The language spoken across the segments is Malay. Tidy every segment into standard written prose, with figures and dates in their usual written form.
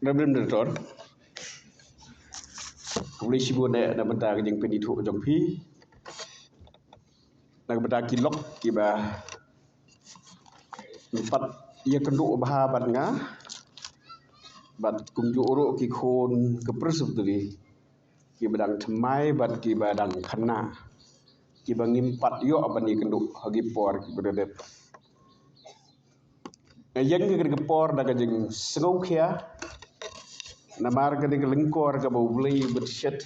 Rabim Director, Polisi Bone na benda yang pendidik jong pi, na benda kilok kiba empat ia kenduk bahabat nga, bat kumju uruk kikun kepersuk tadi, kiba dang temai bat kiba dang kena, kiba ngimpat yo apa ni kenduk hagi por kiba dedet. Yang ke por daga jeng sengau kia, namar ke lengkor ke bau beli berset,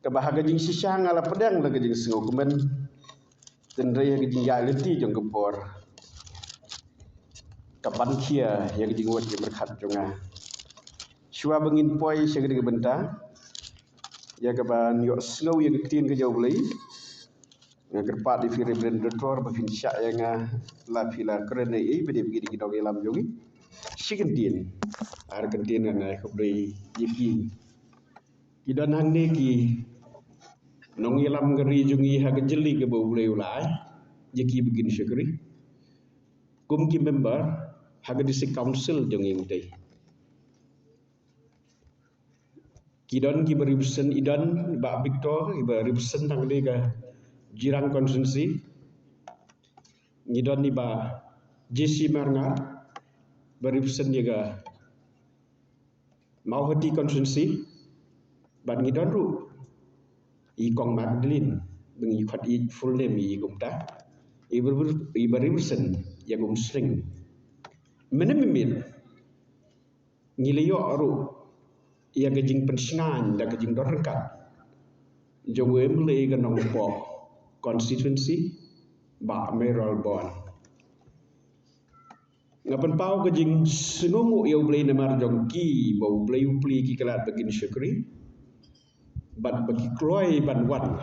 ke bahaga jeng sisang ala pedang daga jeng sengau kemen, dan raya ke jeng jaleti jeng ke por, kapan kia yang jeng wat ke berkat jonga. Shua bengin poi segede ke benta, ya ke ban yo sengau yang ketin ke jauh beli. Gerpat di firi brendator bafin syak yang la fila kerana bede begini kita dalam jongi sigentin ar kentin na khabri yiki kidan hanne ki nong ilam ngeri jongi ha jeli ke bau bulai ulai yiki begini syukri kum ki member ha disi council jongi mutai kidan ki beribusan idan ba Victor iba ribusan tang dega jirang konsensi ngidon ni ba JC Marngar beripsen juga mau hati konsensi ban ngidon ru ikong Magdalene bengi khat i full name i gumta i beripsen ya gum sling menemin ngiliyo ru ya gejing pensengan da gejing dorkat jowe mulai ke nong po constituency ba Merol Bon ngapan pau kejing senungu ya ulai namar jongki bau ulai upli ki kelat begin syukri ban bagi kloi ban wan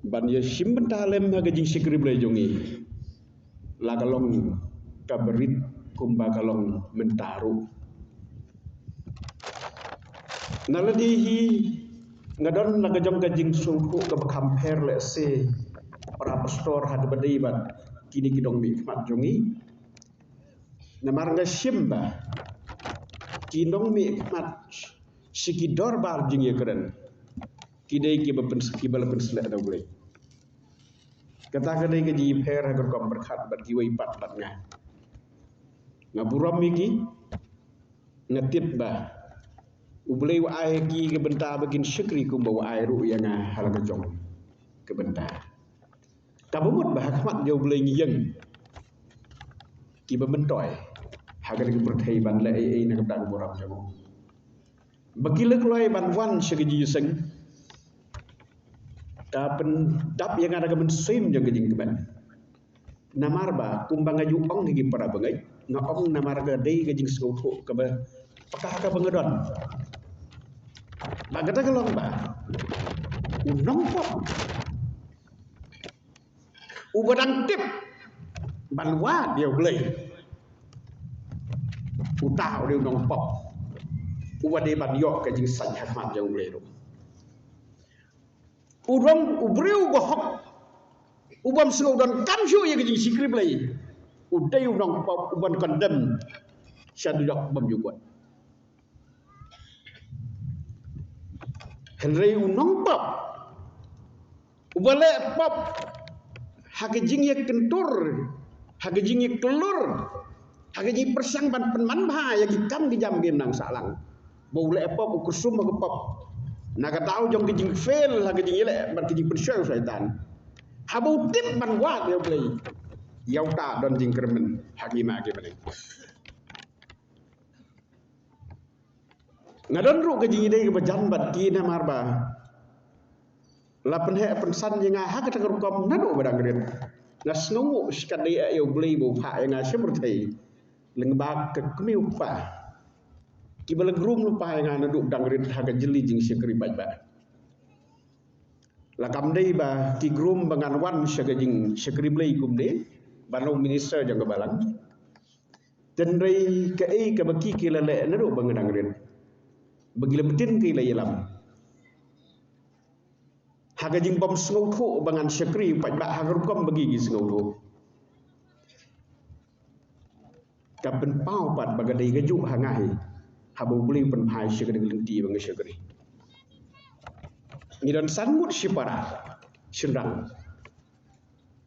ban ya simben talem ha kejing syukri ulai jongi la kalong kaberit kumba kalong mentaru naladihi ngadon naga jong gajing sungku ke compare let's say para pastor had badai bat kini kidong mi mat jongi namar nga simba kinong mi mat sikidor bar jing ye keren kidai ki bapen skibal pen selek da boleh kata kadai ke ji per ha kom berkat bat ki wai pat bat nga ngaburam iki ngatip ba ubelai wa ai ki ke benta begin syukri kum bawa ai ru yang hal ke jong ke benta kabumut bah khmat jo belai ngiyeng ki bementoy hagar ke berthai ban la ai na kadang boram jago bakile kloi ban wan segeji seng ka pen dap yang ada ke ben sim jo gejing keban namar ba kumbang aju ong gi para bengai na ong namar ga dei gejing sengau ke ba pakah ka bengedon ba kata kelong ba unong pop ubadang tip banwa dia boleh utah dia unong pop ubade ban yok ke jing san hikmat jauh boleh tu udong ubreu bohok ubam sengau dan kamsyu ye ke jing sikri boleh udai unong pop uban kondem syadudak bam juga Henry unong pop ubale pop hagejing ye kentur hagejing ye kelur hagejing persang ban penman bah ya gikam di jam game nang salang boleh pop kusum ke pop naga tahu jong gejing fail hagejing ile ban gejing persel syaitan habau tip ban wa dia boleh yauta don jing kermen hagima ge bane ngadon ru gejing ide ke bajan bat ki na marba lapan he pensan yang ha kata kerukom nado badang red nas nungu sekali ayo beli bau pak yang seperti lengbak ke kemiu pa kibal grum lupa yang nado dang red ha jeli jing sekri bajba lakam dei ba ki grum bangan wan segajing sekri beli kumde banong minister jang balang dan rei ke ke baki kilale nado bangan red bagi lebetin ke ilalam haga jing bom sengau thu bangan syakri pat ba haga kom bagi gi sengau thu กับเป็นเป้าปัดบางกะดีก็ยุหาง่ายหาบุบลิงเป็นพายเชื่อกันเรื่องดีบางเชื่อกันนี่ดันสันมุดชิปาระชินรัง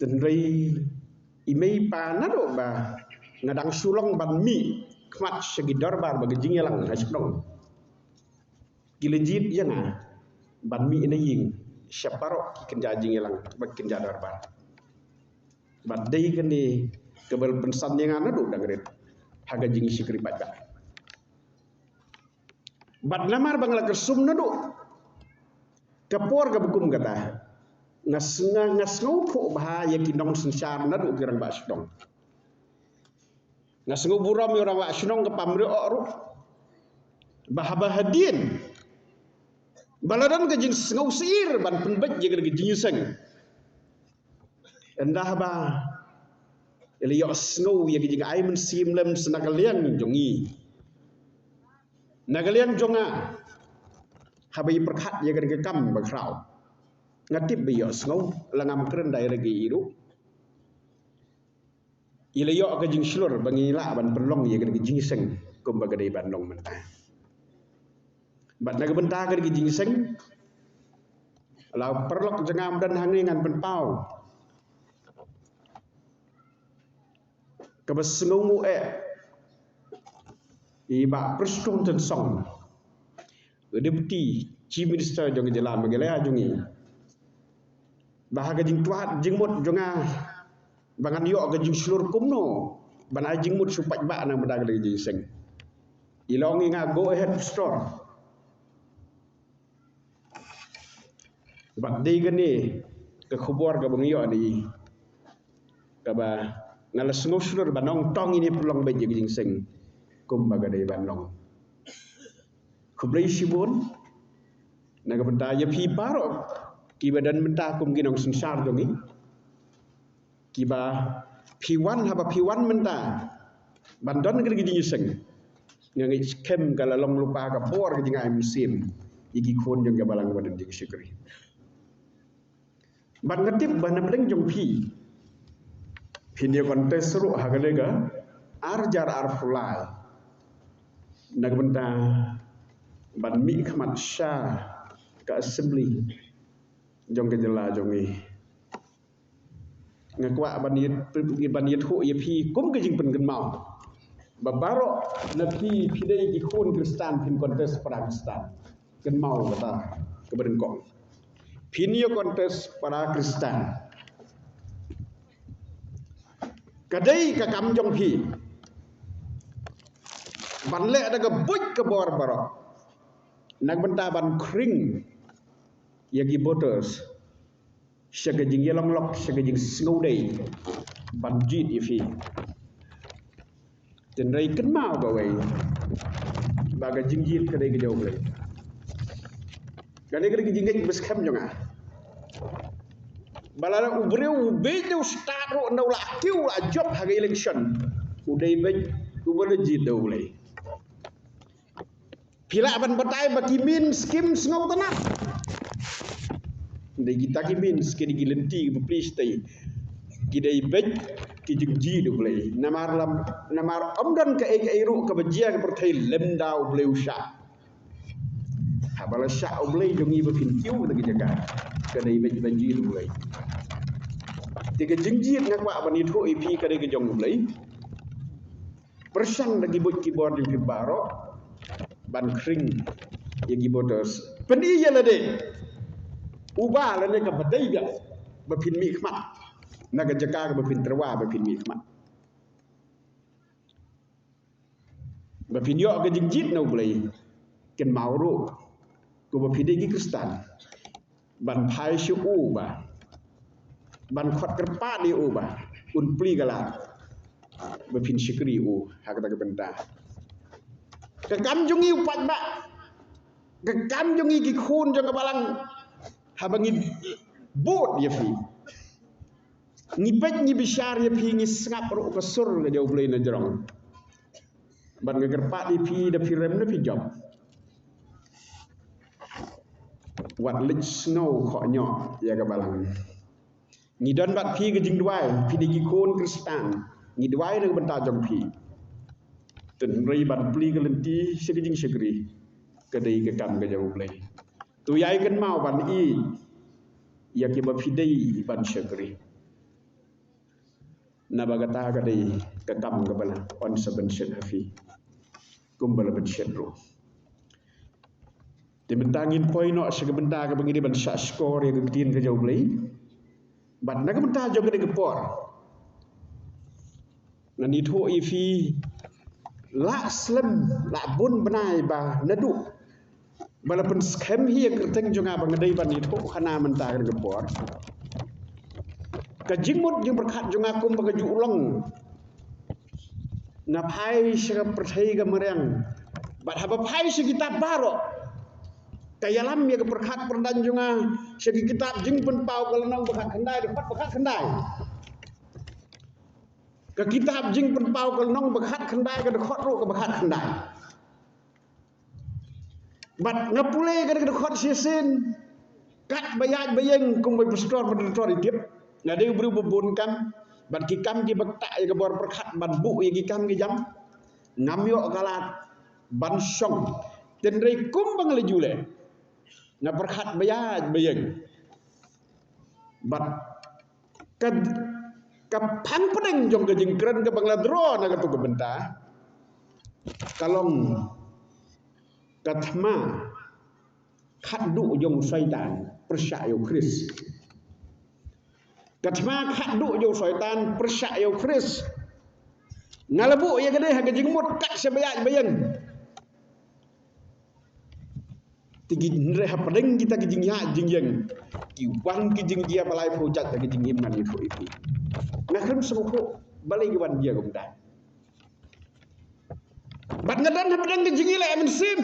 จนไรอีไม่ปานัดออกมาngadang sulong ban mi khmat segi darbar bagi jingelang hasbong gilejit yana ban mi ina ying syaparo kinja jingelang bag kinja darbar badai kene kebal pensan yang anadu dangret haga jingi sikri baca bad namar bangla kesum nadu kapor ga bukum kata ngasngau pho bahaya kinong sensar nadu kirang basdong ngasngau buram orang wa snong ke pamre oru bahabahadin baladan ke jing ngau sir ban penbet je ke jing seng endah ba eli yo ngau ye ke jing ai men sim lem senakalian jongi nakalian jonga habai perkhat ye ke kam ba krau ngatip bi yo ngau langam kren dai regi iru ilayo ke jing slur bangila ban perlong ye ke jing seng kum bagadai ban long mentah bat naga benta ke jing seng lau perlok jengam dan hangingan penpau ke besngau mu iba preston ten song deputy chief minister jong jelam magelaya jongi bahaga jing tuat jing mot jonga bangan yo ke jing slur kumno ban ajing mut supat ba nang bedag le jing seng ilongi nga go ahead store bak dei gani ke khobor ga bang yo ni ka ba ngala sngo slur banong tong ini pelong be jing seng kum bagadai banong kublai sibun naga benta ya pi paro ki badan benta kum ginong sensar dongi kiba piwan haba piwan menta bandon ke gigi seng ngangi kem kala long lupa ka por ke jingai musim igi kon jong ga balang badan jing sikri ban ngatip ban bleng jong pi kontes ru hagalega arjar arfulai nag benta ban mi khamat sha ka assembly jong ke jela jongi ngakwa banit hu ye pi kum ke jing pen gen mau babaro na pi dei ki khun kristan pin kontes Pakistan gen mau kata ke berengkong pinio kontes para kristan kadai ka kam jong pi ban le ada ke buj ke bor baro nak benta ban kring yagi voters syaga jing yelong lok syaga jing ngau dei ban jit ifi ten rai ken mau ba wei baga jing jit ke dei ke jauh lei gane ke jing bes kham jonga balala ubreu bejo start ro ndau la kiu la job haga election udai be ubole jit dau lei pila ban batai baki min skim ngau tanah de kita ki min skedi ki lenti ki please tay ki day bej ki jig ji do blay namar amdan ka ay ru ka bajia ka perthai lem daw blay usha habala sha blay jongi ba fin kiu da ki jaga ka day bej banji do blay ti ka jing ji ngak wa ban itu ip ka day ka jong blay persan lagi boj ki board di baro ban kring ya gi boters pendi ya la de ubah la ne ka badai ga ba pin mi khmat naga jaka ga ba pin terwa ba pin mi khmat ba pin yo ga jingjit no blai ken mauru ko ba pin gi kristan ban phai shu u ba ban khot kerpa di u ba un pli gala ba pin sikri u ha ka ta benta ka kam jungi upat ba ka kam jungi gi khun jong ka balang habangi bot ya fi ni pet ni bishar ya fi ni sngap ro ka sur ga jauh blai na jrong ban ga gerpa di fi da fi rem na fi job wat lich snow kho nyo ya ga balang ni don bat fi ga jing duai fi de gi kon kristan ni duai na benta jong fi Tenrai ban pli galenti segejing segeri kadai ke kam ke jauh play tu yai kan mau ban i ya ke ba pidai ban segeri na bagata kadai ke kam ke bala on saben syen hafi kumbal ben syen ro di mentangin poin no segebenda ke bangini ban syak skor ya ke tin ke jauh play ban na ke mentah jauh ke por ngani tho i fi la slam la bun benai ba nadu balapan scam hi kerteng jonga bangadai ban itu khana mentah ke por ka jingmut jing berkat jonga kum bagaju ulang ngapai sega perthai ga mereng bat haba pai segi kitab baro kayalam ya ke berkat perdan jonga segi kitab jing pen pau kalenang berkat kendai dapat berkat kendai ke kitab jing pen pau kalenang berkat kendai ke dekhot ro ke berkat kendai bat ngapule ke dekhot sisin kat bayaj bayeng kum bay pastor pastor idip ngade bru bubun kam bat ki kam ki bakta ke bor perkat ban bu ki kam ki jam ngamyo galat ban song tenrei kum bang le jule na perkat bayaj bayeng bat kad kapang pedeng jong ke jingkren ke bangla dro na ke tu ke benta kalong kathma khaddu jong syaitan persyayo kris kathma khaddu jong syaitan persyayo kris ngalabu ya gede ha jingmut kat sebayaj bayeng tigi ndre ha pedeng kita ke jingya jingyeng ki wan ki jingya balai projat ke jingim man itu ipi ngakrim semuku balai ke wan dia gumda bat ngadan ha pedeng ke jingile amen sim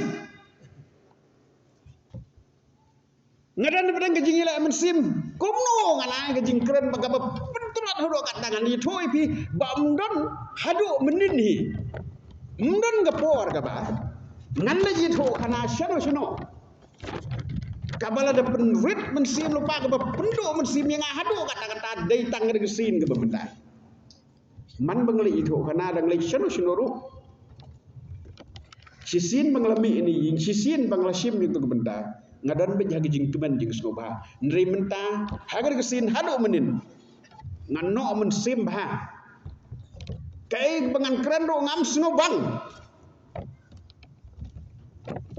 ngadan ha pedeng ke jingile amen sim kumno ngala ke jingkren bagaba penturat hodo kat tangan itu ipi bamdon hadu menin hi mundon gapor ka ba ngan la jito kana shano kabala da penrit mensim lupa ke pendo mensim yang hadu kata-kata dai tang ke sin ke benda man bangli itu kana dang lek shano ru sisin banglami ini ying sisin banglasim itu ke benda ngadan ben hagi jing tuman jing soba nri menta hagar ke sin hadu menin nganno mensim ba kai bangan keren ro ngam snobang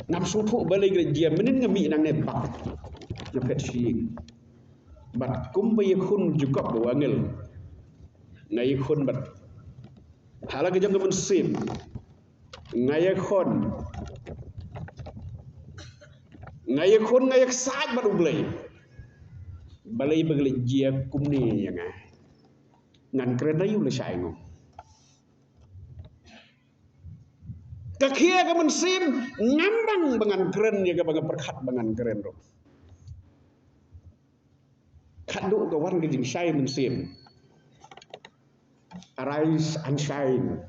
ngam sutu balai ke dia menin ngami nang nepak ngapet sying bat kum bay khun juga bawangel ngai khun bat hala ke jang ke mensim ngai khun ngai saj bat ublai balai bagle dia kum ni yang ngan keren ayu le sai ngom kakia ke mensim ngambang bangan keren ya ke bangan perkat bangan keren ro kadu ke wan ke jing sai mensim arise and shine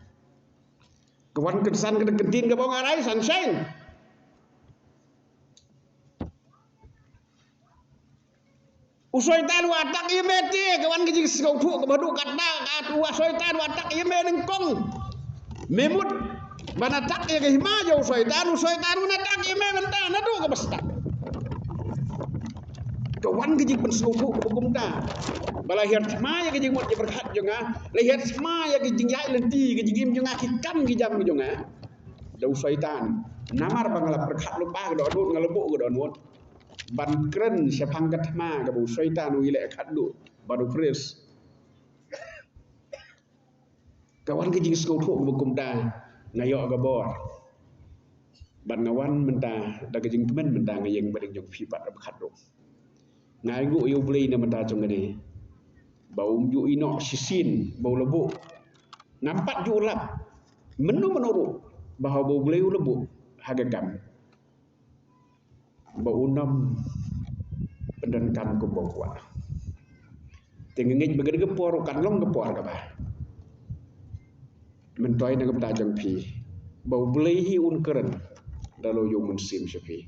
ke wan kensan ke kentin ke bawang arise and shine usoitan watak imeti ke wan ke jing skau thu ke badu katna atu usoitan watak ime nengkong memut bana tak ya ke himajo usoitan na tak ime menta nadu ke basta kawan ke jing penskau thu ke bugumta bala hiat ma ya ke jing mot je berkat jonga le hiat ma ya ke jing yai lenti ke jing im jonga kikam ke jam ke jonga da usoitan namar bangala berkat lupa ke do ngalebu ke do wot ban keren sepang katma ke bu usoitan wile khaddu badu kris kawan ke jing skau thu ke bugumta ngayok ke bor ban ngawan menta da ke jing temen menta ngayeng badeng jong fibat berkat do ngai gu yu blei na menta jong ngene bau ju ino sisin bau lebu nampak ju ulap menuru bahwa bau blei lebu hagagam bau nam pendan kam ko bokwa tengengej bagade ke por kan long ke por ka ba mentoy na ke jong pi bau blei hi un keren dalo yo mensim sepi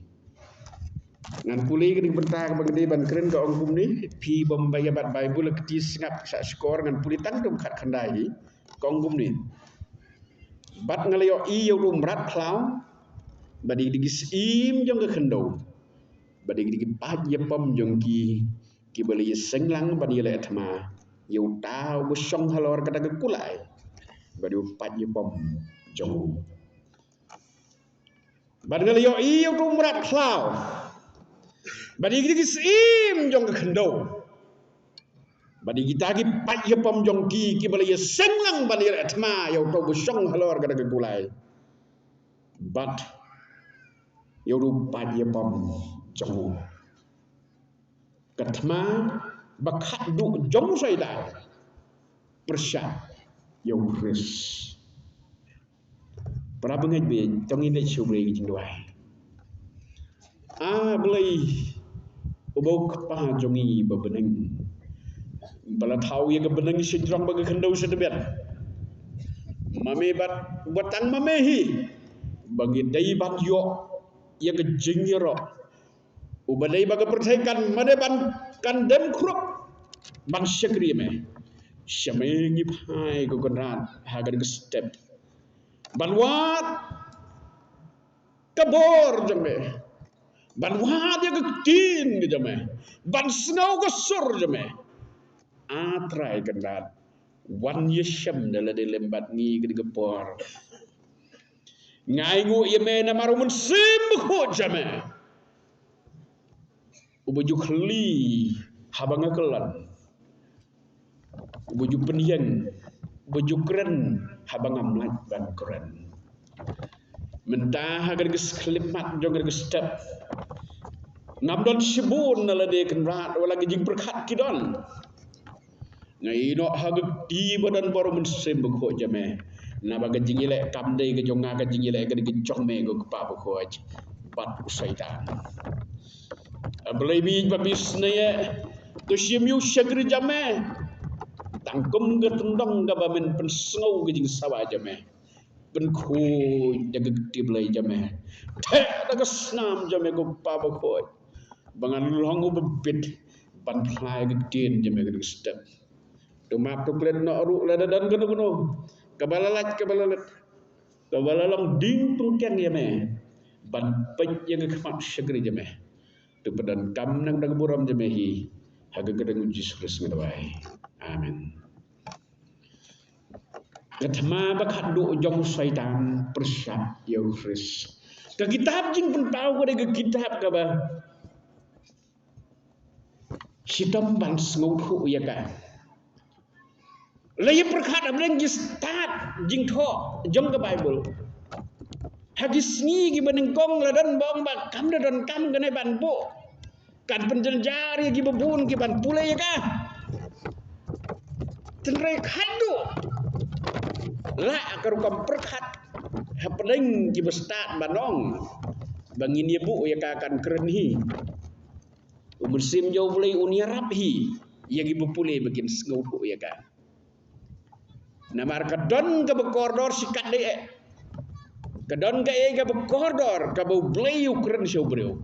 ngan pulih ke bentang bagade ban keren ka ong kum ni pi bombay bat bible ketis ngap sa skor ngan pulih tang dum khat khandai kong gum ni bat ngalayo i yo rumrat plau badi digis im jong ke kendo badi digi paj ye pom jong ki bali senglang badi le atma yo tau bu song halor kada ke kulai badi paj ye pom jong badi ngalayo i yo rumrat plau badi digis im jong ke kendo badi kita ki pat ye pom jong ki bali ye senglang bali atma yo to bu song halor kada ke kulai bat yo ru pat ye pom jong katma bakhat du jong sai dai persya yo kris para bengai be tong ine chubre gi ndwai blai ubau kapa jongi bebeneng bala thau ye bebeneng sinjrong bagi khendau sedebet mame bat batang mame hi bagi dai bat yo ye ke jingyro ubadai baga pertaikan made ban kan dem krup ban syakri me syame ngi phai go konrat hagan ke step ban wat kabor jame ban wat ye ke tin jame ban snow go sur jame atrai kendat wan ye syam dala de lembat ngi ke por ngai ngu ye me na marumun sim ko jame ubuju khli habanga kelan ubuju penyen ubuju keren habanga mlaj ban keren mentah agar ges klimat jonger ges step ngabdon sibun nala de kenrat wala gejing perkat kidon ngai no hagak di badan baru mensim beko jame na baga jingile kamde ke jonga ga jingile ga de jong me go pa beko bat usaitan ablai bi babis naye to shimiu shagri jame tangkum ga tundong ga bamen pensngau ga jing sawa jame ben khu jaga tiblai jame the daga snam jame go pa ba ko bangan longu bebit ban phlai ga tin jame ga step to map to klen no ru la dan gono gono kabalalat kabalalong ding tung keng jame ban pej jaga khamat shagri jame tu padan kam nang dag buram jame hi haga gadang uji sukres ngadawai amen katma bakhat do jong syaitan persyat ya kris ke kitab jing pun tahu ke kitab ka ba hitam ban ngau ya ka lay perkhat ablen gi start jing tho jong ke bible hagis ni gi benengkong ladan bong ba kam dan kam gane ban bo kan penjeljar gi bebun gi ban pulai ya ka tenrai khadu la akar kam perkhat hapdeng gi bestat banong bangin ye bu ya ka kan keren hi umursim jau bulai unia rap hi ya gi bepulai begin ngau ya ka namar kadon ke bekordor sikat de kadon ke ga bekordor ka bu blay ukren show bro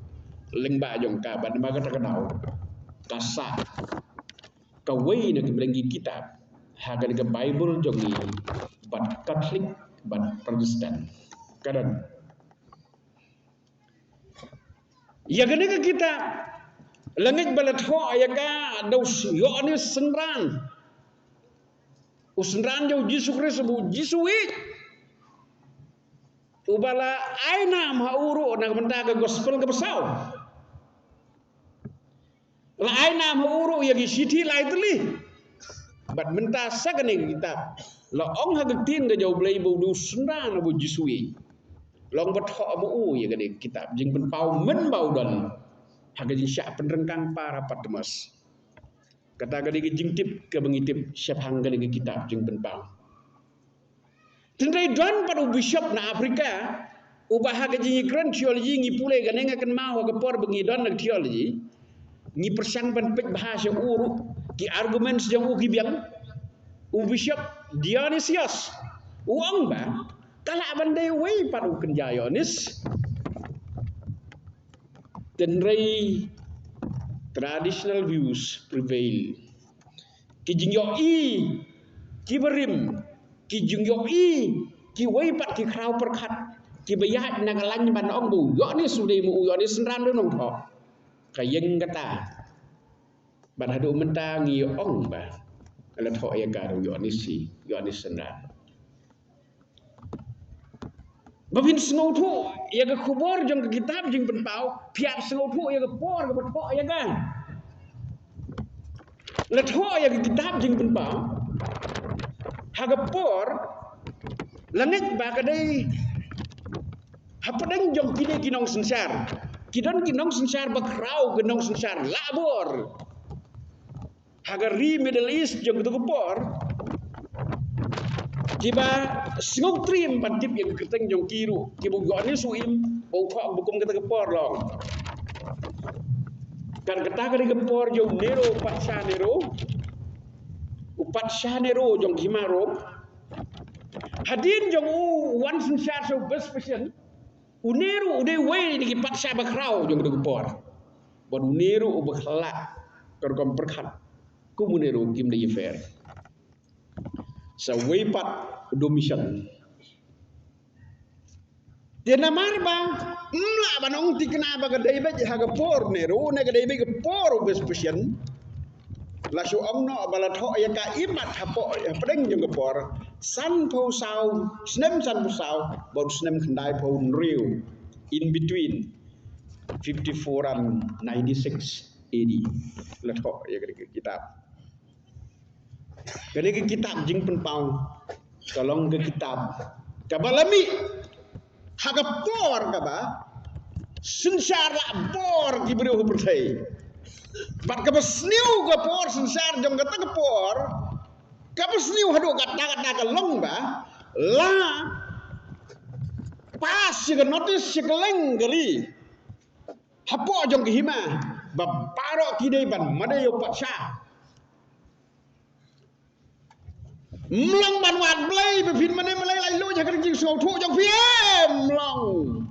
lengba jong ka ban ma ka takau kasa kawai nak belengi kitab hagan ke bible jongi ban Catholic ban Protestant kadon ya gane ke kita langit balat ho ya ka daus yo ni senran usnran jau Yesus Kristus bu Jesuit ubala aina ma uru na benda ke gospel ke besau la aina ma uru ya gi siti lai tli bat menta sagane kitab la ong ha tin ga jau blai bu du senran bu Jesuit long bat ho bu u ya gane kitab jing pen pau men bau don ha ga jing syak penrengkang para patmas kata gadi jingtip ke bengitip syap hangga dengan kitab jing penpang tendai don pada bishop na Afrika ubah ga jing kran theology ngi pule ga nenga kan mau ga por bengi don nak theology ngi persang ban pek bahasa uru ki argumen sejauh uki biang bishop Dionysius uang ba kala bandai wei padu kenjayonis tendai traditional views prevail ki jingyo i ki berim ki jingyo i ki wei pat ki krau perkat ki bayat nak lan ban ong bu yo ni sudi mu yo ni senran do nong tho ka yeng kata ban hadu menta ngi ong ba ala tho ya ka yo ni si yo ni senran Bapin sengau tu, ya ke kubur jong ke kitab jing penpau, piap sengau tu ya ke por ke betok ya kan. Letok ya ke kitab jing penpau, haga por, langit ba kadai, hapadang jong kini kinong sensar, kidon kinong sensar bakrau kinong sensar labor, haga ri Middle East jong tu ke por. Kiba sengok trim pantip yang keteng jong kiru kibu goni suim bau kok bukum kata kepor long kan kata kali kepor jong nero patsha nero upatsha nero jong himaro hadin jong one sensar so best passion uneru ude way di patsha bakrau jong kepor bon uneru ubakhlak korkom perkhat kumuneru kim de fair sa weipat domission dia namar bang mla banong tikna baga dai ba haga por neru ne ga dai ba por bes passion la su ong no bala tho ya ka imat hapo pedeng jong por san po sau snem san po sau bon snem khandai po riu in between 54 and 96 AD la tho ya ga kitab Kali ke kitab jing penpau tolong ke kitab kabalami haga por kaba sensar la por gibri ho pertai bat ka besniu ga por sensar jom kata ke por ka besniu hadu kata ka long ba la pas ke notice ke leng gari hapo jom ke hima ba paro kidai ban madayo patsha Mlong ban wat blay bepin mane malay lai lo jakan jing so thu jong piem mlong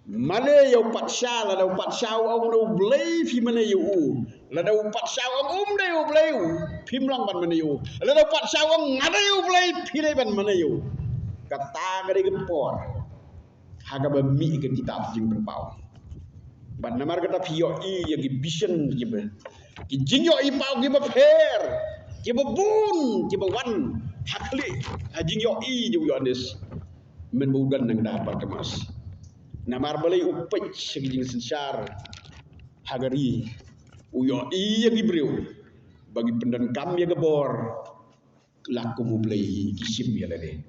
mane yo patsha la do patsha ong do blay phi mane yo la do patsha ong de yo blay phim long ban mane yo la do patsha ong ngada yo blay phi le ban mane yo kata gade ke por haga ba mi ke kitab jing berpau ban namar kata phi yo I ya gi vision gibe ki jing yo I pau gi ba pher Kiba bun, kiba wan, hakli, hajing yo I ju yonis, men budan nang dapat kemas. Namar balai upej segijing sensar, hagari, uyo I yang ibriu, bagi pendan kam ya gebor, laku mublai kisim ya lele.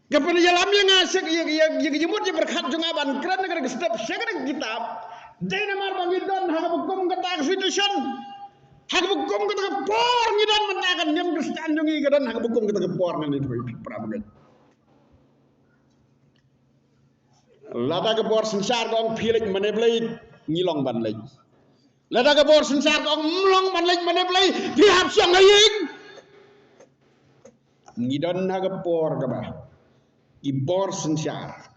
Kapan jalam yang ngasek yang jemut yang berkat jungaban keren negara step segera kitab. Jadi namar bagi don haga hukum kata constitution. Hak bukum kata kepor ngidan menakan nyam Kristen jongi gadan hak bukum kata kepor nan itu pramugat. Lada kepor sensar kong pilik maneblai ngilong ban lek. Lada kepor sensar kong mlong ban lek maneblai pihap siang ngaying. Ngidan hak kepor kaba. Ibor sensar.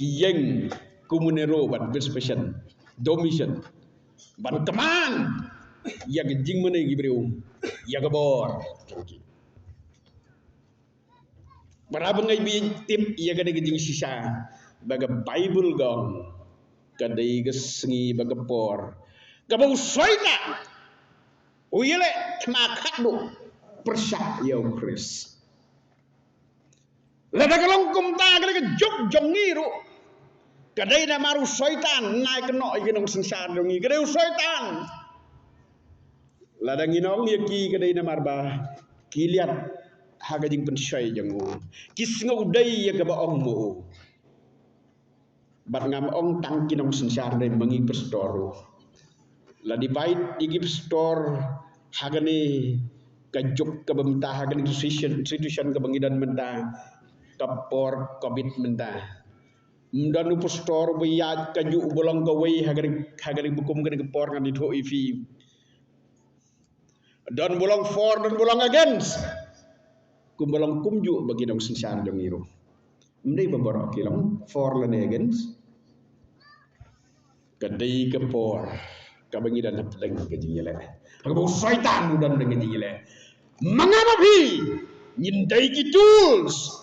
Kiyeng kumunero ban berspesian domission. Ban keman ya gejing mana gibreu ya gebor berapa ngai bi tip ya gade gejing sisa baga bible gong kadai gesengi baga por gabau soita uyele makat do persa ya kris lada kalong kumta gade jog jongiru kadai na maru syaitan naik kena ikinong sensar dongi kadai syaitan ladang inong yaki kadai na marba kiliat haga jing pensyai jangu kisnga udai ya kaba ong mo bat ngam ong tang kinong sensar dai mangi pestor la di bait igi pestor haga ni kajuk kabamta haga ni institution kabangidan menta kapor covid menta Mdanu postor bayat kaju bolong kawai hagari bukum kena kepor kan itu ifi dan bolong for dan bolong against kumbolong kumju bagi dong sensar dong iru mdai baborok kilang for lan against kadai kepor Kabangi dan peleng ke jingile. Aku syaitan dan dengan jingile. Mangapa pi? Nyindai tools.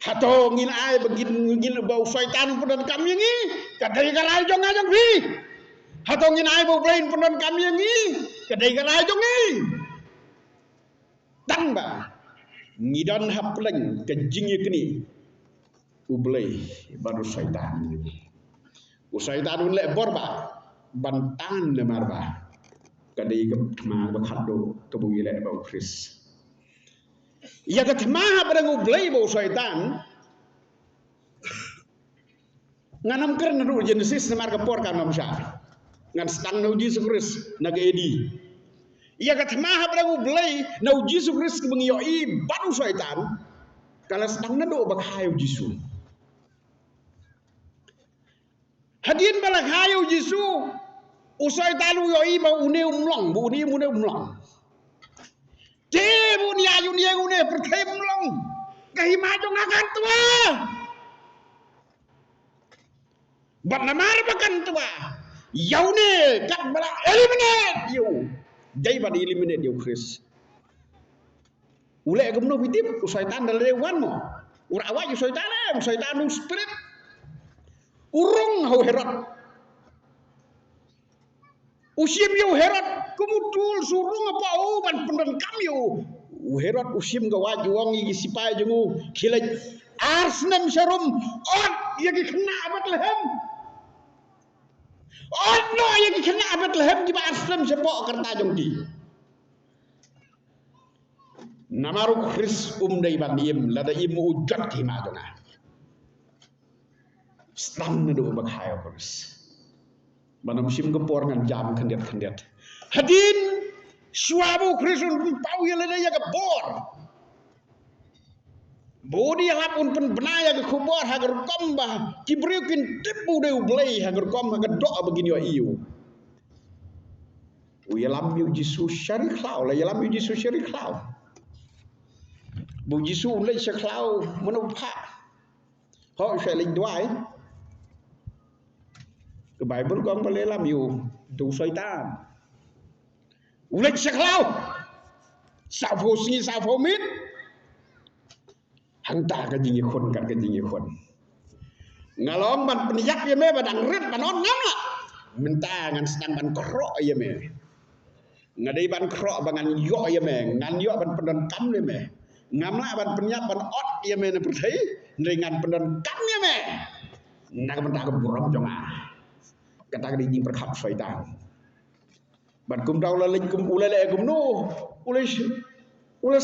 Hato ngin ai begin bau syaitan pun kami ni. Kadai karai jong ajong pi. Hato ngin ai bau brain pun kami ni. Kadai karai jong ni. Tang ba. Ngidan hapleng ke jingi kini. Ublay baru syaitan. Syaitan ulek borba. Bantan le marba. Kadai ke ma bakhado tubuh ile bau Chris. Ya ke ma barang ublay bau syaitan. Nganam kerna ru Genesis na marga por kanam sya. Ngan stang na Jesus Christ naga edi. Ya ke ma barang ublay na Jesus Christ mengioi baru syaitan. Kalau stang na do bakhayo Jesus. Hadin balak hayo Jesus. Usai talu yo iba une umlong, bu ni mune umlong. Je bu ni ayu ni une perkai umlong. Kahima jong akan tua. Bat namar bakan tua. Yau ne kat bala eliminate you. Jai bat eliminate you Chris. Ule gemno bitip usai tan dalai wan mo. Ura awak usai tan spirit. Urung hau Herod. Usim yo Herod kumutul surung apa ban pendan kam yo. Herod usim ga waju wong igi sipai jengu kilaj arsnem serum ot yagi kena Bethlehem. Ot no yagi kena Bethlehem di arsnem sepok kerta jongdi. Namaru Chris dai ban im lada imu ujat ki madona. Stam na do bakhayo Chris. Manam sim gepor ngan jam kendet. Hadin suabu Krisun pau ya lada ya gepor. Bodi hapun pen benaya ke kubor hagar komba kibriukin tipu de ublay hagar komba hagar doa begini wa iyo. Uyalam yu jisu syari klau la yalam yu jisu syari klau. Bu jisu ulay syari klau menupa. Ho syari duai. Cái Bible con có lẽ làm nhiều tù Satan. Ulit sa klaw. Sao phô singi sao phô mít. Hang ta ka jingi khon kat ka jingi khon. Ngalong ban peniyak ya me badang rit banon ngam la. Menta ngan sedang ban krok ya me. Ngadai ban krok bangan yo ya me. Ngan yo ban pendon kam ya me. Ngam la ban peniyak ban ot ya me na perthai. Ngan pendon kam ya me. Nak ban ta ka buram jong a. Kata dia jing perkhap syaitan. Ban kum daw la lệnh kum ulele kum no. Ule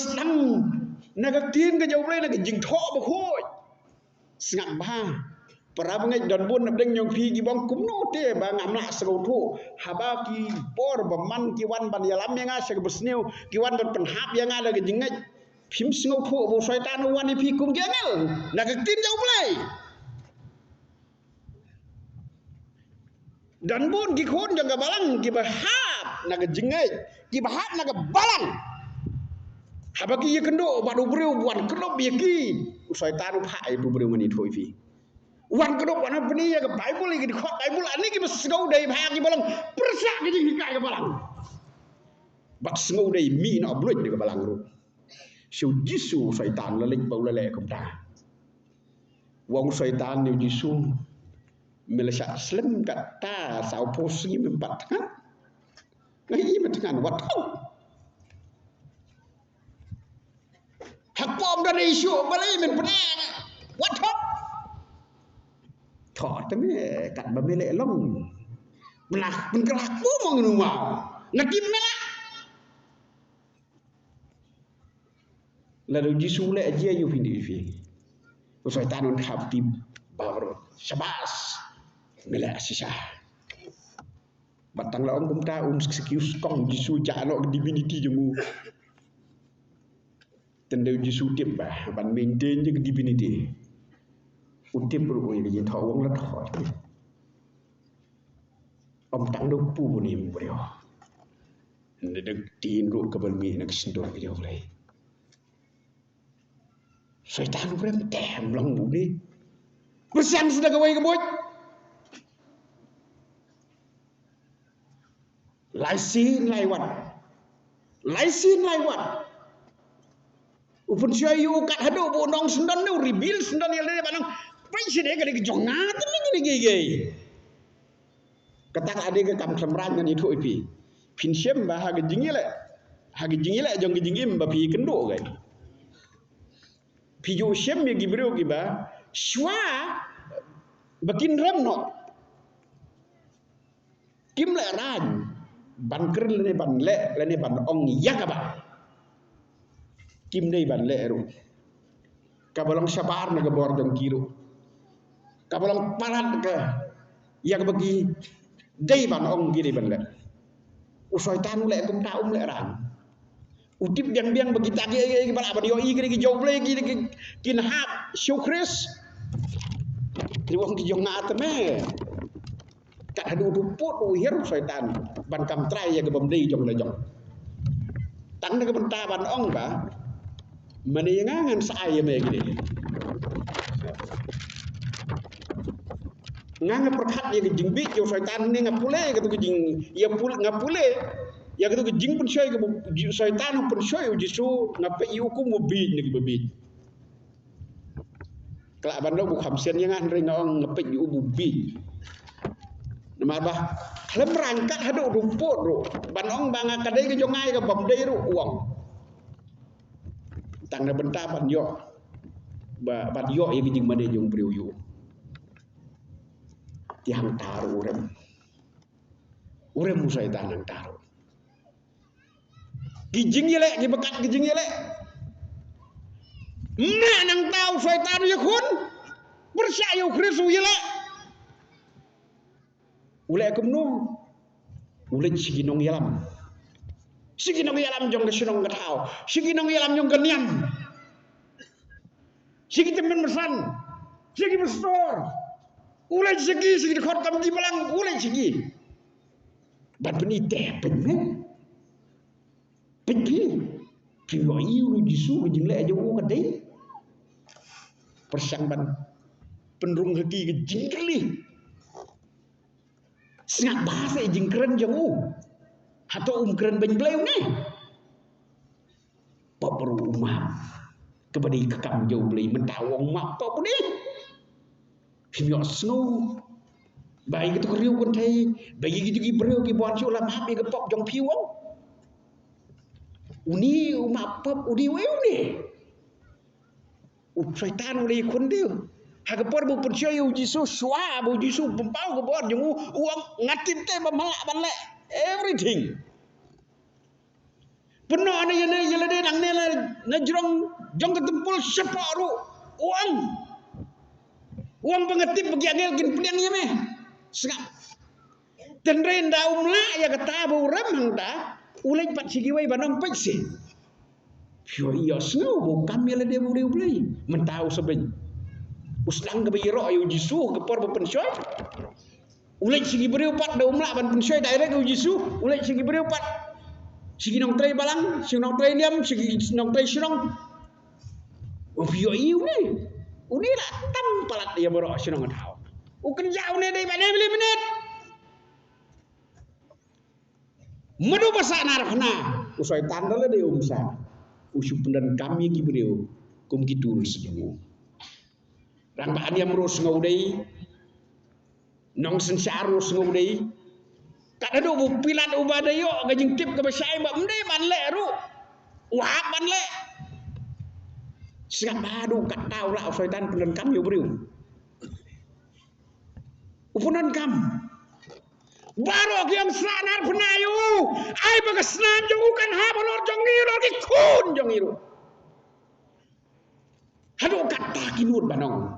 senang naga tin ka jawle naga jing tho ba khoi. Sngam ba. Para bangai don bun nap deng nyong phi ki bang kum no te ba ngam la sgau tho. Haba ki bor ba man ki wan ban yalam nga seg besneu ki wan ban penhap yang ada ga jingai. Phim sngau tho bo syaitan wan ni phi kum gengel. Naga tin jawle. Dan pun gikon jaga balang kibahap naga jengai kibahap naga balang habaki yekendo badu breu wan kedop yeki syaitan phai bu breu mani thoi fi wan kedop wan apni ya Bible iki di khot Bible ani ki besgau dai pha ki balang persa ki hikai ka balang bat sngau dai mi no bluj de balang ru siu jisu syaitan la lek bau la le kum ta wong syaitan ni jisu Malaysia Islam kata sao posi mempat kan ngai metengan watau hak pom dari isu balai men penang watau thọ te me kat ba me le long melah men kelak bu mong nu mau ngatim mela la do jisu le aje yu findi fi syaitan on habti babar syabas Mela sisa. Batang laong kumta excuse kong jisu jalo divinity jemu. Tendau jisu tip bah ban maintain je divinity. Utip ru ye ji tho wong la tho. Om tang do pu ni mu brio. Ndek tin ru ka bal mi nak sindor video play. Syaitan brem tem long bu ni. Bersiam sudah gawai keboj. lai sin lai wat lai sin lai wat upun syayu kat hadu bu nong sendan nu ribil sendan yang le banang pai side ka de jong ngat ni ge katak ade ke kam samran ngan itu ipi pin syem ba ha ge jingile jong ge jingim ba pi kendo ge pi ju syem ye gibru gi ba shwa bakin ram no kim le ran ban ker le ban le ban ong yak ba kim dei ban le ru kabalong sabar na gebor jong kiru kabalong parat ke yak bagi dei ban ong gini ban le usoi tanu le kum ta le ran utip biang bagi tagi ban abadi yo i gi jauh le gi kin hap show chris riwang ki jong ngat me kat hadu ruput uhir syaitan ban kam trai ya gebom dei jong le jong tang ne ban ta ban ong ba mani ngangan sai me gini nganga perkat ya jing bi yo syaitan ni ngapule gitu jing ya pul ngapule ya gitu jing pun syai ke syaitan pun syai jisu ngape yu ku mobi ni bebi kelak ban lo bu kham sen yang an ring ong ngape yu mobi nama bah lem rangkat hadu rumput ru ban ong banga kadai ke jongai ke bom dei ru uang tang na benta ban yo ban yo ye jing mane jong priu yu tiang taru urem syaitan nang taru gijing yele gi bekat gijing yele mak nang tahu syaitan ya kun bersaya krisu yele ule kumnu ule siginong yalam jong kesinong katau siginong yalam jong keniam sigi temen mesan sigi bestor ule sigi khot kam di balang ule sigi ban penite penme penpi piyo iu jisu jing le aja ko kadai persang ban penrung hati ke jing kali sangat bahasa jing keren jong atau keren ben bleu ni paperu umah kebadi kekam jauh beli mentawong mak pa puni piyo snow bai ke tu riu kon thai bai gi gi breu gi bon chu lam hap ke pop jong piu uni umap pop udi weu ni syaitan uli kun dia hagapor bu percaya jisu swa bu jisu pempau ke bon jong uang ngatim te malak ban le everything penuh ana yana yele de nang ne na jong ketempul separu uang pengetip bagi angel kin pediang ya meh sengap tenren da umla ya kata bu ram hang da ulai pat sigi wai banong pek si pyo iya snow bu kam yele de bu ulai mentau sebeng uslang ke biro ayu jisu ke por bu pensyoi ulai sigi beriu pat da umla ban pensyoi direct ayu jisu ulai sigi beriu pat sigi nong trai balang sigi nong trai niam sigi nong trai sinong pyo iu ni uni la tam palat ya boro sinong ngau uken jauh ne dai bane beli menit madu basa narhna usai tandale de umsa usu pendan kami gi beriu kum kidul sejumu rang bahan yang merus ngau dai nong sensarus ngau dai kada do bu pilat ubadayo gajing tip ke basai ba mde ban le ru wa ban le siap badu kat tau la syaitan pendan kam yo beriu upunan kam barok yang sanar penayu ai bagas nan jong kan ha balor jong ngiro ki kun jong ngiro hadu kata kinut banong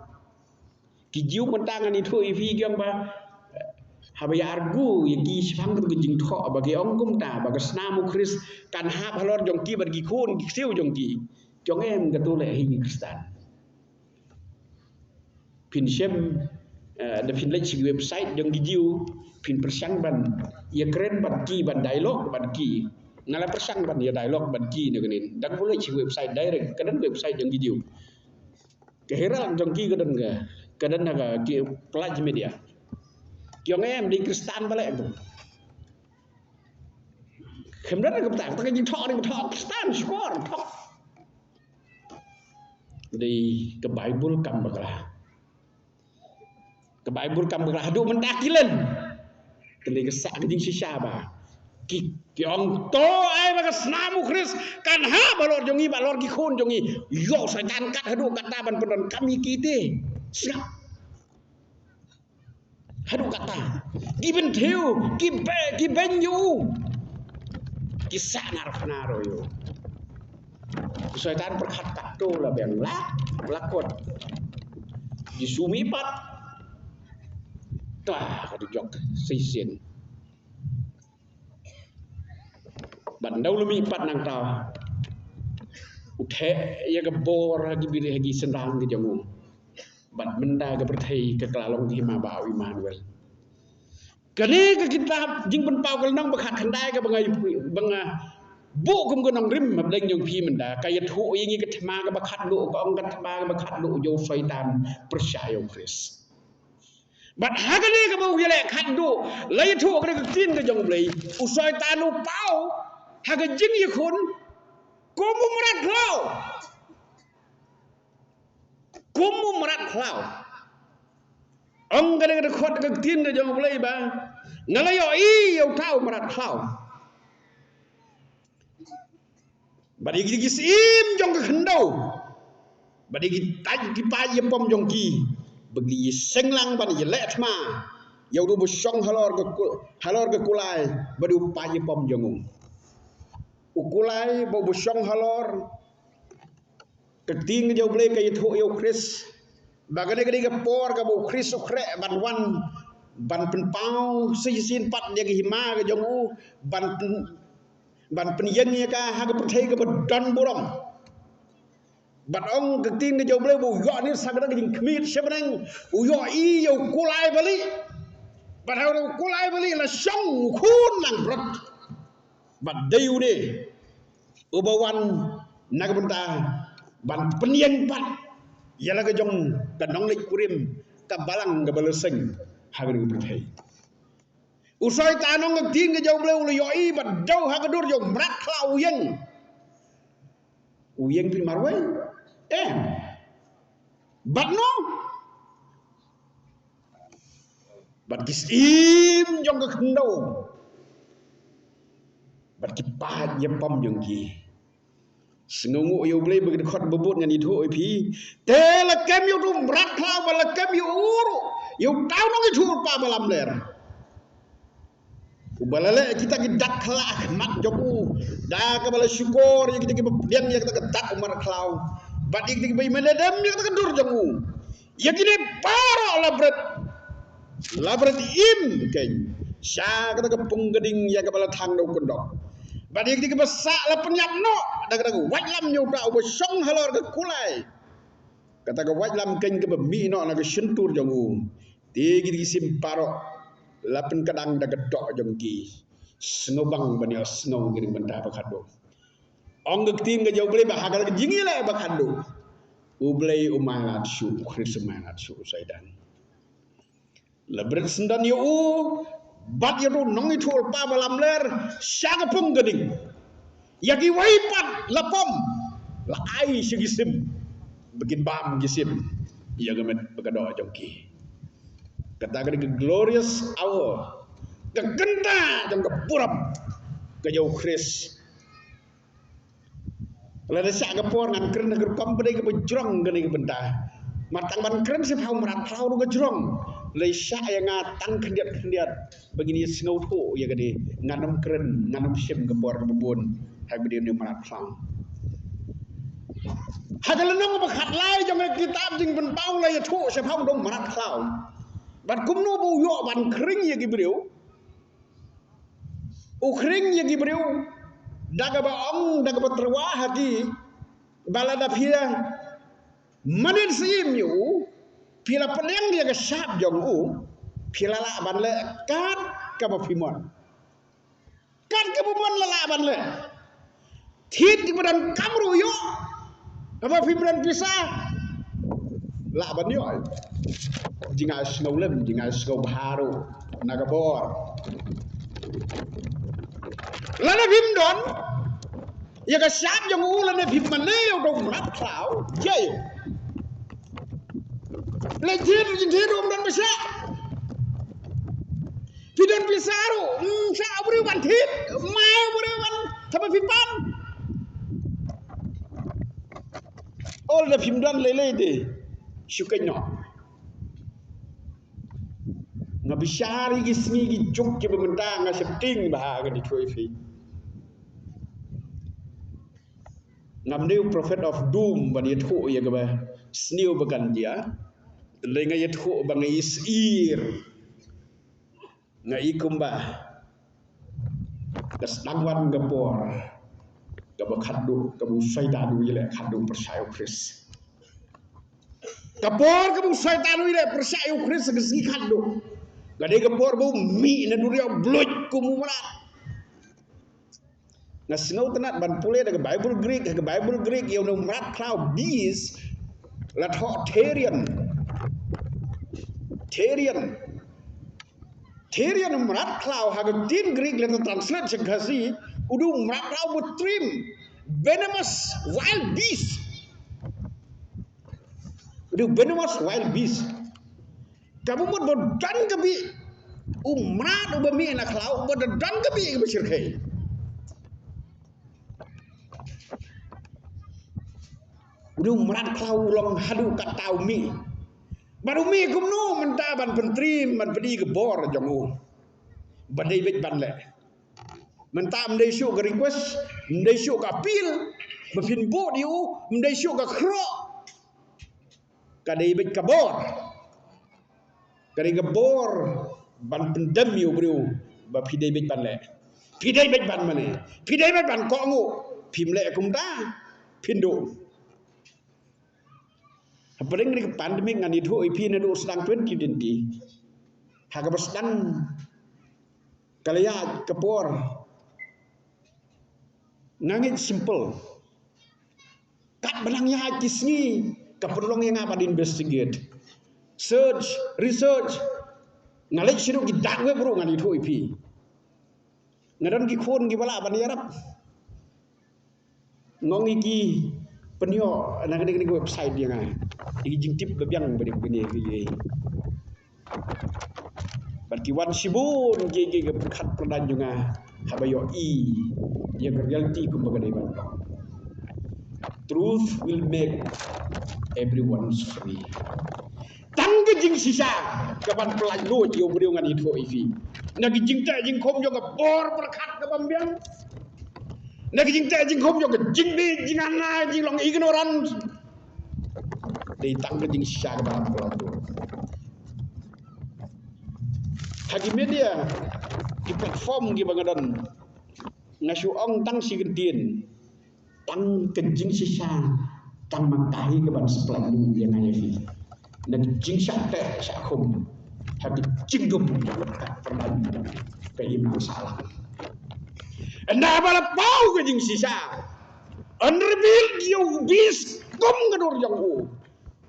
ki jiu mentangan itu ivi gyang ba habaya argu yagi sifang tu jing tho bagi ongkum ta bagas namu kris kan ha balor jong ki bagi kun ki siu jong ki jong em katule hi kristan pin shem da pin lech website jong gijiu pin persang ban ya keren ban ki ban dialog ban ki ngala persang ban ya dialog ban ki ne ganin dak boleh ci website direct kadan website jong gijiu keheran jong ki kadan naga ki pelaj media jong em di kristan balik tu kemudian ke petang tak jing thok ni thok stan skor thok di ke Bible kam baklah ke Bible kam baklah duk mendakilan kali kesak jing sisa ba ki kyong to ai ba snamu Kris kan ha balor jongi balor ki khon jongi yo setan kat hadu kata ban penon kami kite siap hadu kata ki ben theu ki ben yu ki sanar fanaro yo setan perkhat kat tu la beng lakot di sumi pat tah ka jok sisen ban dau lumi pat nang ta uthe ya ga bor hagi biri hagi sendang ke jamu ban menda ga berthai ke kelalong di ma ba Immanuel kani ke kitab jing pen pau kal nang bakhat khandai ka bangai banga bu kum ko nong rim mab deng jong phi menda kaya thu yingi ke thma ka bakhat lu ko ong ka thma ka bakhat lu yo syaitan percaya Kris bat hagani ka bau yele khat du lai thu ka ke tin ka jong blai u syaitan u pau haga jing yi khun kumu merat klau kumu merat klau ong ka de khot ka tin ka jong blai ba ngalayo i yo tau merat klau badi gi sim jong ka khendau badi gi taj ki pa yem pom jong ki bagi senglang ban ye le thma yo du bu song halor ka kulai badi pa yem pom jong ukulai bo song halor keting jo ble kay thu yo Kris bagane kadi ka por ka bo Kris ukre ban wan ban pen pau sin pat dia hima ka jong u ban pen yen ya ka ha ka prthai ka don burom ban ong keting jo ble bo yo ni sagada jing khmit sebenang u yo i yo kulai bali ban ha kulai bali la song khun lang rot ban dayu ni ubawan nagbenta ban penyen pat yala ga jong ka nong lik kurim ka balang ga baleseng hagru berthai usai tanong ga tin ga jong bleu yo i ban dau hagadur yo mrak klau uyeng pin marwe bat no bat kisim jong ga khendau bat ki pa yempam jong ki senungu yo blei bagi khot bebut ngan itu pi te la kem yo tu rat klau bala kem yo uru yo tau nang itu pa balam ler ubalale kita ki dak khlak mat joku da ka bala syukur kita ki diam ya kita dak umar klau bat ik bai menedam ya kita dur joku ya kini para labret im ken sya kita ke punggeding ya ka bala thang do kondok badi ki besak la penyap no daga wajlam nyu da bo song halor ke kulai kata ke wajlam ken ke bemi no na ke sentur jongu ti gi simparo la pen kadang daga dok jongki snobang bani snow giring benda bakado ong ge tim ge jauh blai bahagal ge jingi la bakado ublai umangat syu krismangat syu saidan labret sendan yu bat ya nong itu pa balam ler syaga pung geding yagi waipat lapom la ai sigisim bikin bam gisim ya gamet bagado jongki kata ke glorious hour ke genta jong ke puram ke jauh Kris la de syaga por ngan kren ke kom bede ke bejrong gene ke benta matang ban kren se phau marat phau ke jrong lei sya ya ngatang kendiat begini sengau tu ya gede nganam keren nganam sim ke bor bebun hak bedi ni marat phang hagal nong bakhat lai jong kitab jing ben pau lai thu se phau dong marat phau bat kum no bu yo ban kring ya gibreu u kring ya gibreu daga ba ong daga ba terwa hati balada phia manin sim yu pila peneng dia ke sap jong u pila la ban le kat ka ba phimon kat ka ban la ban le thit di badan kamru yo apa phimran pisa la ban yo jinga snow lem jinga snow baharu nagabor Lana phim đón, ya cái sáp trong u lana phim mà nêu trong mắt thảo, chơi, lên thiên rùm đón bisa, phim đón bisa ru, sao beri ban thiên, mai beri ban, thapa phim ban, all the phim đón lele deh, suka nyok. Ngabishari gisni gi juk ke bemenda nga septing bahaga di tuai fi ngamdeu prophet of doom ban yetho ya gaba sniu bagan dia lenga yetho bang isir nga ikumba das dangwan gapor gaba khaddu kabu saydanu ile khaddu percaya Kris kapor kabu saydanu ile percaya Kris gesi khaddu gadai gapor bau mi na duria bloj kumumrat na snow tenat ban pule daga Bible Greek yang no mrat cloud bees lat ho Therian mrat cloud haga tin Greek let translate segasi udu mrat cloud with trim venomous wild beast kamu mau berdan kebi umrat ubami nak lau berdan kebi bersirkai udah umrat lau ulang hadu kat tau mi baru mi kumno mentah ban pentri man pedi gebor jamu badai bet ban le mentah mendai syuk ke request mendai syuk ke appeal befin bo diu mendai syuk ke kro kadai bet kabor Kari gebor ban pendam yo bro ba pidai bet ban le pidai bet ban mane pidai bet ban ko ngu pim le kum ta pindo apalagi ni pandemik ngani tho ipi na do sedang 2020 haga sedang kalaya kepor ngangit simple kat benang ya kisni kaperlong yang apa investigate research ngalai siru ki dakwe bro ngani tho ipi ngadan ki khon ki bala ban yarap ngongi ki penyo nang ni website dia ngai iki jingtip bebyang bani ki barki wan sibun ki khat pradan junga habayo dia reality ku bagade ban truth will make everyone free tang ke jing sisa kapan pelaj lo yo brio ngani tho ifi nagi jing ta jing khom yo ga bor berkat ke bambiang nagi jing ta jing khom yo ga jing bi jing ana jing long ignorant dei tang ke jing sisa kapan pelaj lo hagi media di platform gi bangadan ngasu ong tang si gedien tang ke jing sisa tang mangkahi ke ban seplak lu yang ayefi dan jing sakte sakum hati jinggum pernah ke iman salah anda bala pau ke jing sisa unreveal you bis kom ngador yang u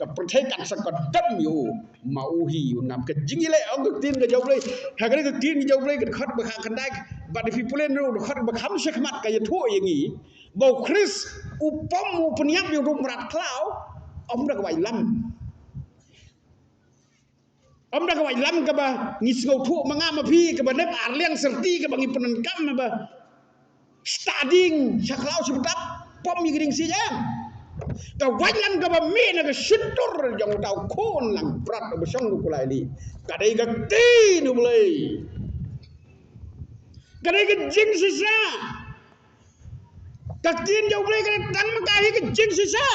ka pertekan sakadam you mauhi unam ke jingile ang tin ke jawle hagare ke tin jawle ke khat ba khandai but if you pulen ro khat ba kham sekmat ka yatho yangi bau Kris upam upniap yo rumrat klau om dak wai lam om dak wai lam ka ba ngisgau thu mangama phi ka ba nep arliang serti ka bangi penan kam ba studying saklau sebetap pom yigring si jam ka wai lam ka ba me na ka shitur jong tau khon lang prat ba song ku lai li ka dai ga ti nu blai ka dai ga jing sisa ka tin jau blai ka tan ma ka hi ka jing sisa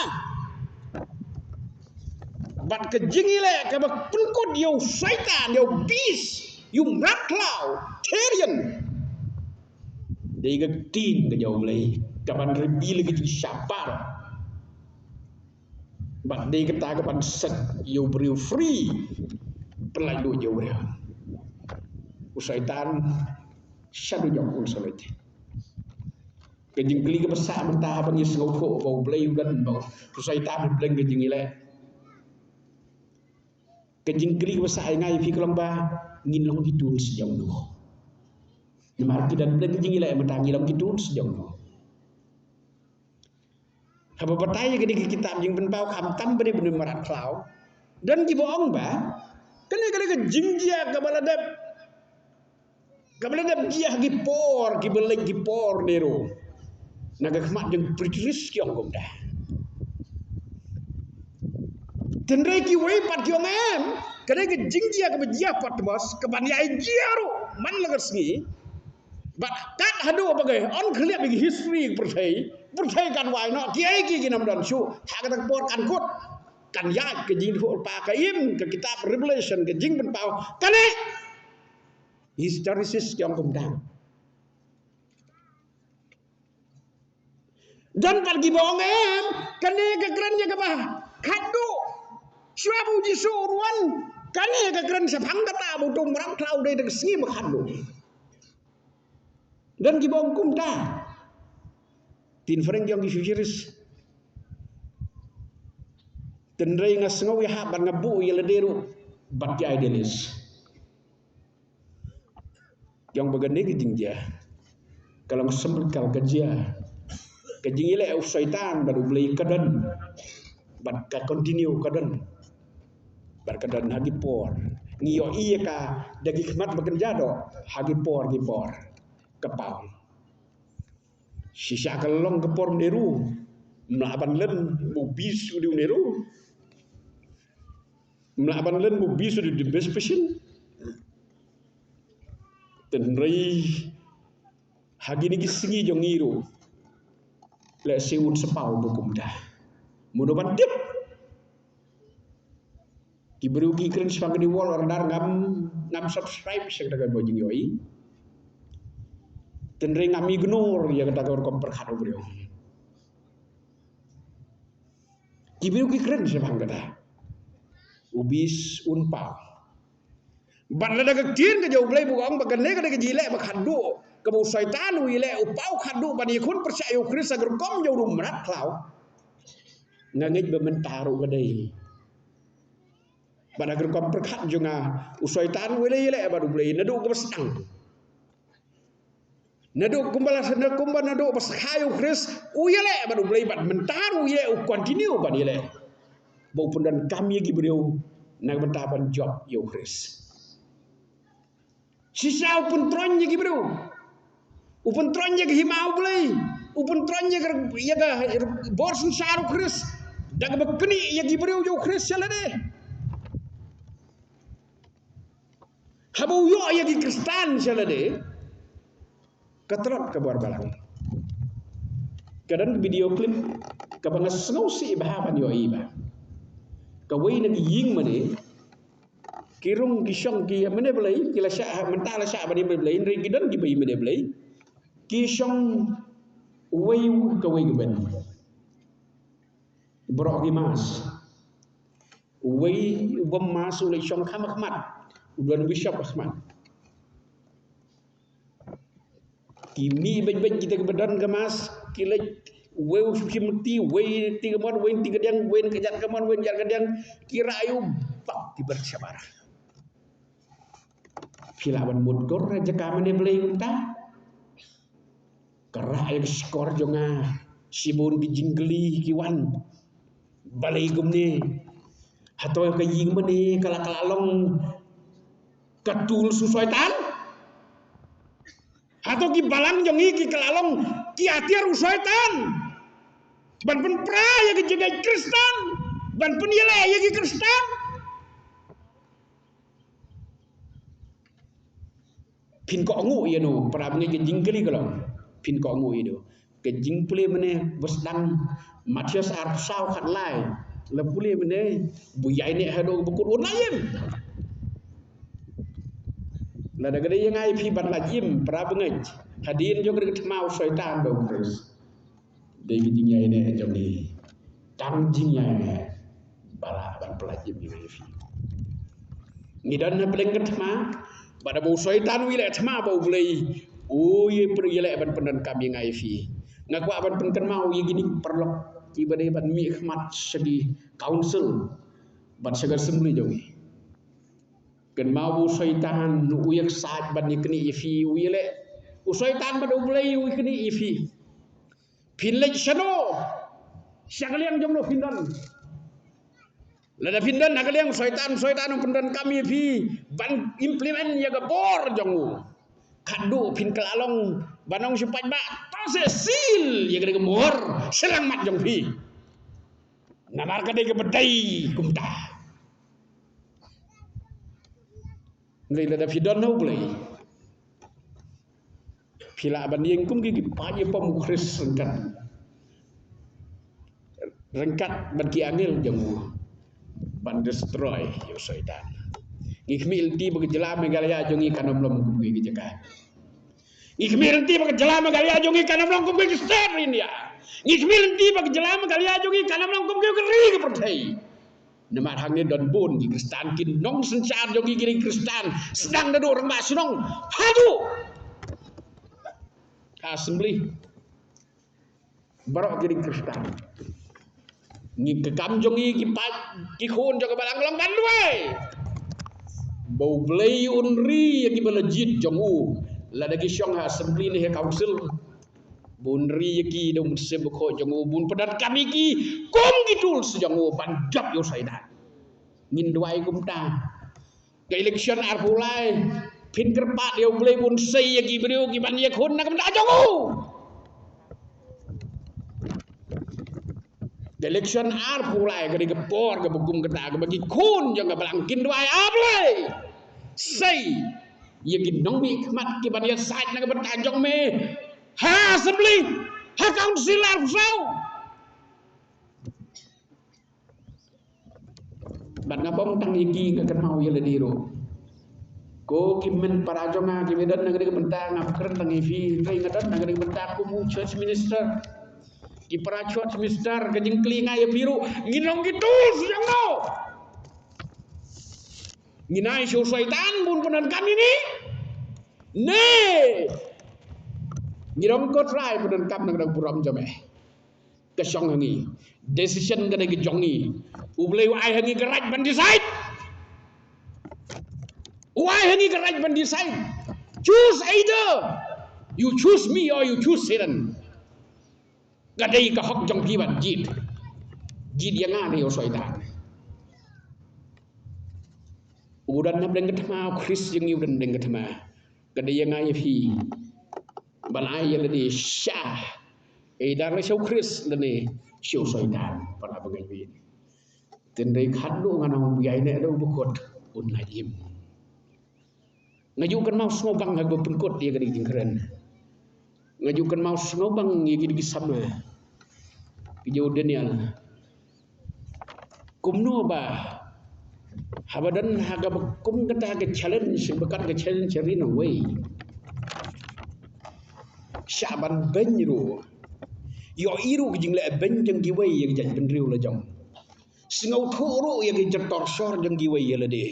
bat ke jingile ke ba pungkot yo syaitan yo bis yo raklau Therian dei ga tin ke jauh lei kapan rebil ke syapar bat dei ke ta kapan set yo beriu free pelalu yo beriu syaitan syadu jong un solet ke jingli ke besar mentah bang is ngau kho bau blai gan bau syaitan bleng ke jingile ke jingkri besar ngai fi kelang ba ngin long hidul sejam du Mar kidan blen jingi la matangi lam kitun sejong no. Haba bataya gede kitab jing penpau kam tam bener marat klau. Dan ki bohong ba. Kene gede jingjia kabaladap. Kabaladap dia gi por ki beleng gi por dero. Naga kemat jeng pritris ki ongkom dah. Tendrai ki wei pat ki ongem. Kene ge jingjia ke bejia pat bos keban yai jiaru man lagar sengi. But kat hadu bagai on clear bagi history percaya kan wai no kiai ki nam dan su hak tak por kan kut kan ya ke jing ho pa ka im ke kitab revelation ke jing ben pau kane historisis yang kumdang dan pergi bohong kane ke kerennya ke bah hadu suabu ji suruan kane ke keren sepang kata butung merang klau dei de sgi mak hadu dan gibong kumta tin freng jong futuris tendrai ngasngawi ha ban ngabu yele deru bat ya idealis yang bagane ke jingja kalau sembel kal kajia kajingile au syaitan baru beli kadan bat ka continue kadan bar kadan hagi por ngiyo iya ka dagi khmat bekerja do hagi por kepau sisa kalong kepor neru melaban len bisu di neru melaban len bisu di best passion tenrai hagi ni gisingi jongiru le sewun sepau bukum dah mudoban dip kiberugi keren sepang di wall ordar ngam subscribe segera bojing yoi tenring ami gnur ya kata kau komper khadu beliau kibiru ki keren sebang kata ubis unpau ban la daga tin ke jauh belai buang bagan le ke jile ba khadu ke bu syaitan wi le upau khadu ban ikun percaya kris agar kom jauh rumrat klau ngangit bementaru gadai ban agar kom perkhat junga syaitan wi le baru belai nadu ke besang naduk kumbalas naduk pas kayu kris uyele baru beli bat mentaru uyele continue ban yele bau pendan kami lagi beliau nak bentaban job yo kris sisa upun tronnya lagi beliau upun tronnya ke himau beli upun tronnya ke ya ke borsun saru kris dak bekeni lagi beliau yo kris sala deh habau yo lagi kristan sala deh katrot kabar balang kadang video klip kabang snow si bahaban yo iba kawai nagi ying mane kirung kisong ki mane belai kila sya mentala sya bani belai ri gidan gi bai mane belai kisong wai kawai gben bro gi mas wai bom mas ulai song khamat udan bishop khmat kimi baik-baik kita kebedan kemas kila weu kimti wei tiga mon wei tiga diang wei kejat kemon wei jar kediang kira ayu pak di bersabar kilaban mudgor raja kamane belai unta kera ayu skor jonga sibun bijinggeli kiwan balai gumne hatoi ka ying mane kala kalalong katul susuaitan atau ki balang jongi ki kelalong ki atiar usaitan ban pen pra ya ki jaga Kristen ban pen yele ya ki Kristen pin ko ngu ya no pra ngi ki jingkeli kalong pin ko ngu itu ke jingple mene besdang Matius arsau khat lai le pule mene bu yai ne hado bukur unayem la daga de yangai fi ban lajim pra bengaj hadin jog de mau syaitan do kris de gi nyai ne jomni tang jing nyai ne bala ban pelajim ni fi ngidan na beleng ma bada bau syaitan wi le thma bau blei o ye per ye le ban pendan kami ngai fi ngaku ban penkan mau ye gini perlok ki bade ban mi khmat segi council ban segar sembli jongi ken mau syaitan uyak saat ban ni keni fi uyele Usaitan pada ulai kini ifi. Pinlej shano. Syakaliang jomlo pindan. Lada pindan nakaliang usaitan pindan kami fi ban implement ya gabor jongu. Kadu pin kelalong banong sipat ba tase sil ya gede gemor serang mat jong fi. Namar kade ke bedai kumta. Ngai lada pindan no boleh. Pila banding kum gigi paye pemukris rengkat bagi angil jamu ban destroy yo syaitan ngikmil ti bagi jela megalaya jongi kanam lom kum gigi jaga ngikmil ti bagi jela megalaya jongi kanam lom kum gigi star India ngikmil ti bagi jela megalaya jongi kanam lom kum gigi ri ke pertai nama hangne don bon di kristan kin nong sencar jongi gigi kristan sedang dadu orang masinong hadu assembly barok gigi kristan ni kekam jongi ki khun jo balang long kan duai bau blay unri ki balajit jongu la dagi syong ha assembly ni council bunri ki dum seb ko jongu bun pedat kami ki kom gitul sejongu bandap yo saidan ngin duai kum ta ke election ar pulai pin kerpat yo blay bun sei ki brio ki ban ye khun na kam da jongu election ar pulai ke gepor ke bugum keta ke bagi kun yang balangkin dua ablay sei ye ginong mi khmat ki ban ye sait na ke bertajong me ha assembly ha council ar sau ban ngapong tang iki ke mau ye lediro ko ki men parajonga ki medan na ke bentang ngap keren tang ifi ngai ngadan na ke bentang ku mu church minister di peracot semester gajing kelinga ya biru nginong gitu siang no nginai syur syaitan pun penan kami ni ne ngirong ko try penan kam nang puram jame kesyong hangi decision gede gejongi ublay wai hangi geraj ban decide wai hangi geraj ban decide choose either you choose me or you choose Satan gadai ka hok jong piban jid yang ada yo syaitan udan na deng ketma kris yang udan deng ketma gadai yang ai fi balai yang di syah dar show kris lene show syaitan para bagai wi tendai khaddo ngana biai ne do bukot un najim ngajukan mau snobang ha go penkot dia gadai keren ngajukan mau snobang ye gidi sama kijau Daniel kumno ba habadan haga kum kata haga challenge bekan ke challenge rino way syaban benro yo iru jingle benjeng giway ye jaj benriu la jong singau thoro ye jetor sor jeng giway ye la de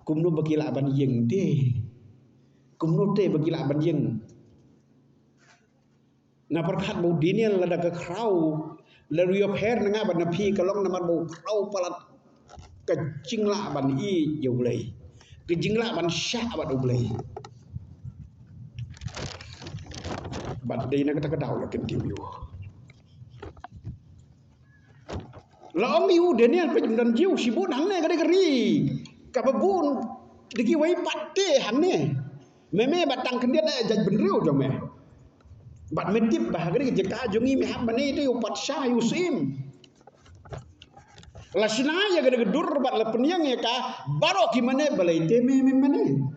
kumno bakila ban yeng de kumno te bagila ban yeng na perkat bau dinial lada ke krau lalu yo her nga ban napi kalong namar bau krau palat ke jingla ban i yo blai ke jingla ban sya ban blai ban dei na kata kadau la ken tim yo la om yu dinial pe dan jiu sibun hang ne kade keri ka babun diki wai patte hang ne meme batang kendian jaj benriu jong me bat medip bahagri jeka jongi me hamane itu upat syah yusim lasna ya gede gedur bat lepeniang ya ka baro gimana balai teme memane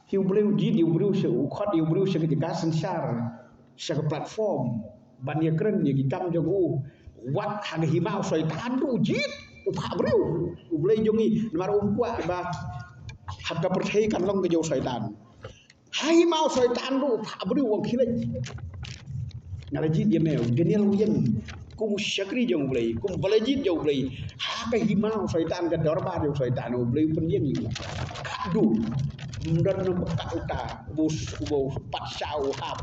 hiu breu ji hiu breu se ukhat hiu breu se jeka sensar se platform ban ya keren ya gikam jogu wat hang himau syaitan du jit upha breu ublei jongi mar umpa ba hakka percaya kan long ke jauh syaitan hai mau syaitan du abri wong khilaj ngalaji dia meu Daniel uyen kum syakri jong blai kum balajit jong blai ha ka himau syaitan ka dorba jong syaitan blai pendiam ni du mundan no ka uta bus bo pat sau hap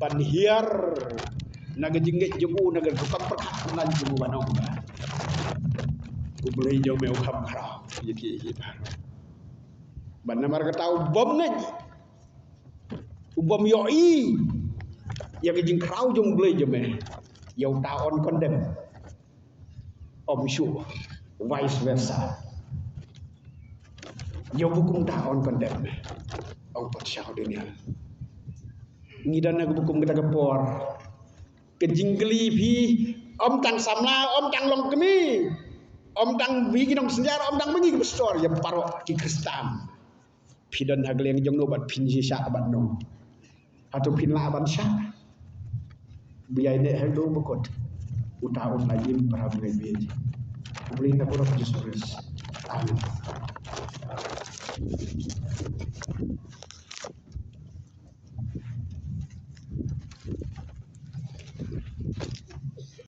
ban hiar naga jingge jebu naga tukang perkat nan jebu banong ku blai jong meu kham khara yiki kita Bana marga tahu bom nej. Ubom yoi. Ya ke jing krau jong blei jeme. Yau taon condemn. Om shu. Vice versa. Yau bukum taon condemn. Ông Phật sao đến nhà ngidan na bukum kita kepor kejinggeli phi om tang samla om tang long kemi om tang wi kinong senjara om tang mengi bestor ya paro ki kristam pidan hagleng jong no bat pin ji sha bat no atau pin la ban sha biai ne helo bokot utaun lagi para biai biai beli na pura Jesus amin